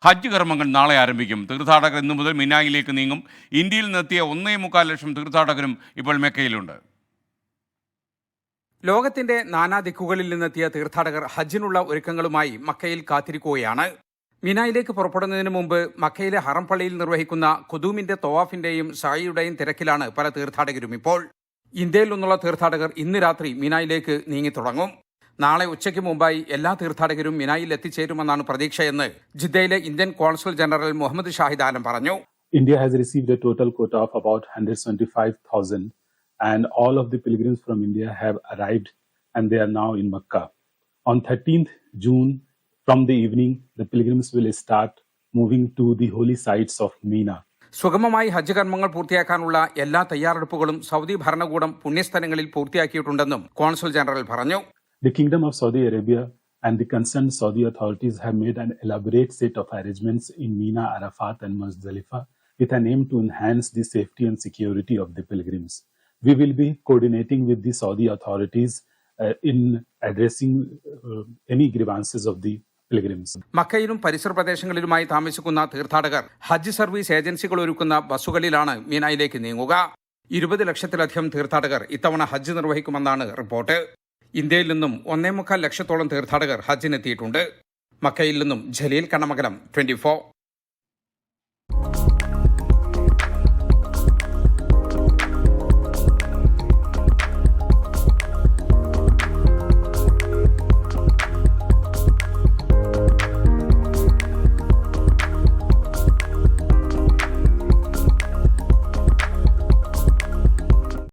ഹജ്ജ് കർമ്മങ്ങൾ നാളെ ആരംഭിക്കും. തീർത്ഥാടകർ ഇന്നു മുതൽ മിനായിലേക്ക് നീങ്ങും. ഇന്ത്യയിൽ നിന്നെത്തിയ 1.25 ലക്ഷം തീർത്ഥാടകരും ഇപ്പോൾ മെക്കയിലുണ്ട്. ലോകത്തിന്റെ നാനാദിക്കുകളിൽ നിന്നെത്തിയ തീർത്ഥാടകർ ഹജ്ജിനുള്ള ഒരുക്കങ്ങളുമായി മക്കയിൽ കാത്തിരിക്കുകയാണ്. മിനായിലേക്ക് പുറപ്പെടുന്നതിന് മുമ്പ് മക്കയിലെ ഹറം പള്ളിയിൽ നിർവഹിക്കുന്ന ഖുദൂമിന്റെ തവാഫിന്റെയും സായിയുടെയും തിരക്കിലാണ് പല തീർത്ഥാടകരും ഇപ്പോൾ. ഇന്ത്യയിൽ നിന്നുള്ള തീർത്ഥാടകർ ഇന്ന് രാത്രി മിനായിലേക്ക് നീങ്ങിത്തുടങ്ങും. നാളെ ഉച്ചയ്ക്ക് മുമ്പായി എല്ലാ തീർത്ഥാടകരും മിനായിൽ എത്തിച്ചേരുമെന്നാണ് പ്രതീക്ഷയെന്ന് ജിദ്ദയിലെ Indian consul general Muhammad Shahid Alam പറഞ്ഞു. India has received a total quota of about 175,000 and all of the pilgrims from India have arrived and they are now in Makkah. On 13th June from the evening the pilgrims will start moving to the holy sites of Mina. സുഗമമായി ഹജ്ജ് കർമ്മങ്ങൾ പൂർത്തിയാക്കാനുള്ള എല്ലാ തയ്യാറെടുപ്പുകളും Saudi ഭരണകൂടം പുണ്യസ്ഥലങ്ങളിൽ പൂർത്തിയാക്കിയിട്ടുണ്ടെന്നും consul general പറഞ്ഞു. The Kingdom of Saudi Arabia and the concerned Saudi authorities have made an elaborate set of arrangements in Mina, Arafat and Muzdalifah with an aim to enhance the safety and security of the pilgrims. We will be coordinating with the Saudi authorities in addressing any grievances of the pilgrims. മക്കയിലും പരിസര പ്രദേശങ്ങളിലുമായി താമസിക്കുന്ന തീർത്ഥാടകർ ഹജ്ജ് service ഏജൻസികൾ ഒരുക്കുന്ന ബസ്സുകളിലാണ് മീനായിലേക്ക് നീങ്ങുക. 20 ലക്ഷത്തിലധികം തീർത്ഥാടകർ ഇത്തവണ ഹജ്ജ് നിർവഹിക്കുമെന്നാണ് റിപ്പോർട്ട്. ഇന്ത്യയിൽ നിന്നും 1.25 ലക്ഷത്തോളം തീർത്ഥാടകർ ഹജ്ജിനെത്തിയിട്ടുണ്ട്. മക്കയിൽ നിന്നും ജലീൽ കണ്ണമംഗലം, 24.